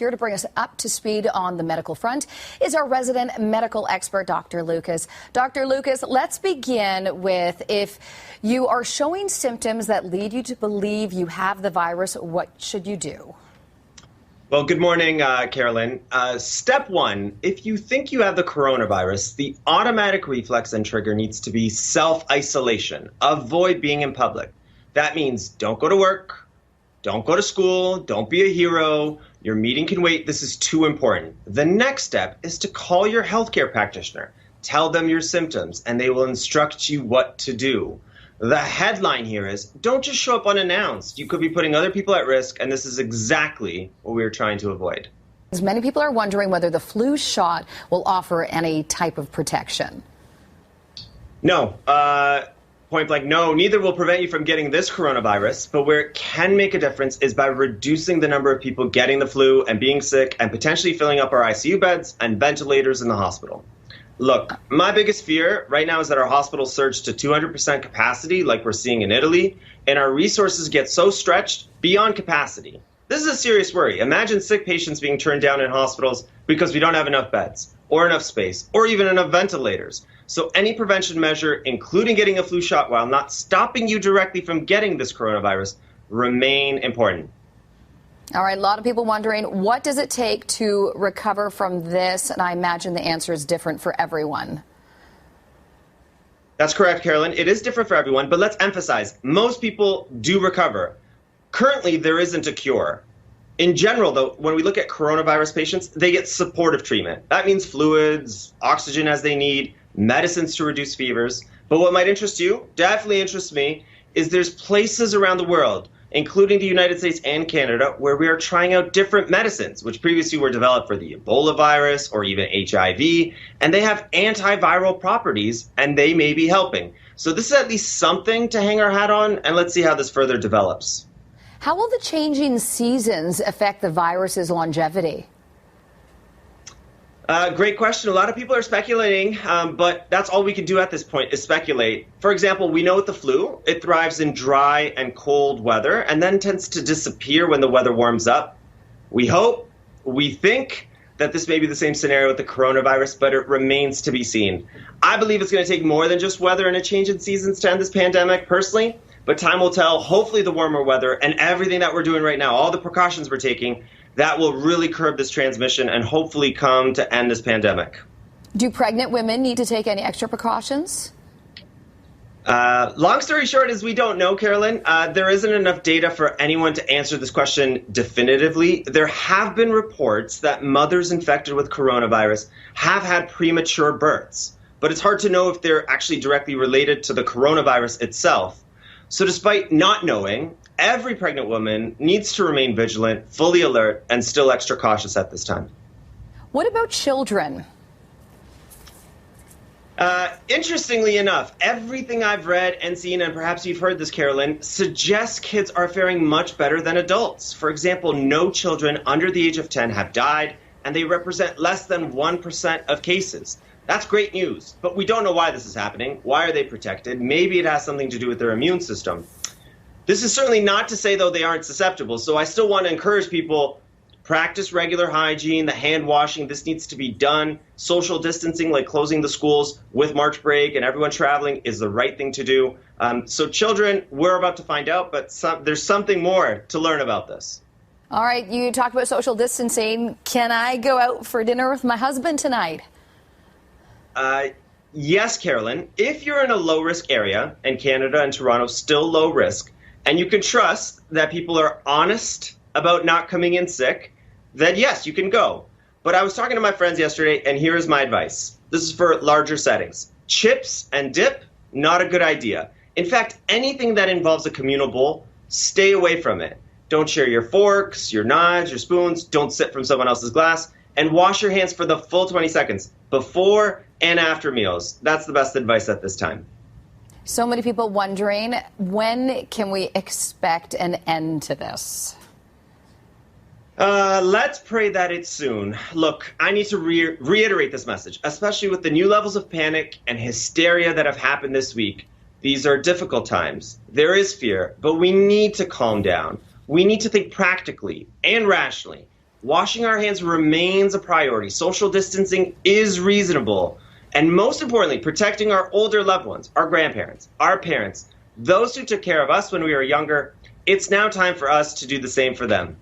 Here to bring us up to speed on the medical front is our resident medical expert, Dr. Lucas. Dr. Lucas, let's begin with, if you are showing symptoms that lead you to believe you have the virus, what should you do? Well, good morning, Carolyn. Step one, if you think you have the coronavirus, the automatic reflex and trigger needs to be self-isolation. Avoid being in public. That means don't go to work, don't go to school, don't be a hero. Your meeting can wait. This is too important. The next step is to call your healthcare practitioner. Tell them your symptoms, and they will instruct you what to do. The headline here is, don't just show up unannounced. You could be putting other people at risk, and this is exactly what we're trying to avoid. As many people are wondering whether the flu shot will offer any type of protection. No. Point blank, no. Neither will prevent you from getting this coronavirus, but where it can make a difference is by reducing the number of people getting the flu and being sick and potentially filling up our ICU beds and ventilators in the hospital. Look, my biggest fear right now is that our hospitals surge to 200% capacity like we're seeing in Italy, and our resources get so stretched beyond capacity. This is a serious worry. Imagine sick patients being turned down in hospitals because we don't have enough beds or enough space or even enough ventilators. So any prevention measure, including getting a flu shot while not stopping you directly from getting this coronavirus, remain important. All right, a lot of people wondering, what does it take to recover from this? And I imagine the answer is different for everyone. That's correct, Carolyn. It is different for everyone, but let's emphasize, most people do recover. Currently, there isn't a cure. In general, though, when we look at coronavirus patients, they get supportive treatment. That means fluids, oxygen as they need, medicines to reduce fevers. But what might interest you, definitely interests me, is there's places around the world, including the United States and Canada, where we are trying out different medicines, which previously were developed for the Ebola virus or even HIV, and they have antiviral properties, and they may be helping. So this is at least something to hang our hat on, and let's see how this further develops. How will the changing seasons affect the virus's longevity? Great question. A lot of people are speculating, but that's all we can do at this point is speculate. For example, we know with the flu, it thrives in dry and cold weather and then tends to disappear when the weather warms up. We think that this may be the same scenario with the coronavirus, but it remains to be seen. I believe it's going to take more than just weather and a change in seasons to end this pandemic, personally, but time will tell. Hopefully the warmer weather and everything that we're doing right now, all the precautions we're taking, that will really curb this transmission and hopefully come to end this pandemic. Do pregnant women need to take any extra precautions? Long story short is we don't know, Carolyn. There isn't enough data for anyone to answer this question definitively. There have been reports that mothers infected with coronavirus have had premature births, but it's hard to know if they're actually directly related to the coronavirus itself. So despite not knowing, every pregnant woman needs to remain vigilant, fully alert, and still extra cautious at this time. What about children? Interestingly enough, everything I've read and seen, and perhaps you've heard this, Carolyn, suggests kids are faring much better than adults. For example, no children under the age of 10 have died, and they represent less than 1% of cases. That's great news, but we don't know why this is happening. Why are they protected? Maybe it has something to do with their immune system. This is certainly not to say, though, they aren't susceptible. So I still want to encourage people, practice regular hygiene, the hand washing. This needs to be done. Social distancing, like closing the schools with March break and everyone traveling, is the right thing to do. So children, we're about to find out, but there's something more to learn about this. All right, you talked about social distancing. Can I go out for dinner with my husband tonight? Yes, Carolyn. If you're in a low-risk area, and Canada and Toronto still low risk, and you can trust that people are honest about not coming in sick, then yes, you can go. But I was talking to my friends yesterday, and here is my advice. This is for larger settings. Chips and dip, not a good idea. In fact, anything that involves a communal bowl, stay away from it. Don't share your forks, your knives, your spoons. Don't sip from someone else's glass. And wash your hands for the full 20 seconds before and after meals. That's the best advice at this time. So many people wondering, when can we expect an end to this? Let's pray that it's soon. Look, I need to reiterate this message, especially with the new levels of panic and hysteria that have happened this week. These are difficult times. There is fear, but we need to calm down. We need to think practically and rationally. washing our hands remains a priority. Social distancing is reasonable. And most importantly, protecting our older loved ones, our grandparents, our parents, those who took care of us when we were younger. It's now time for us to do the same for them.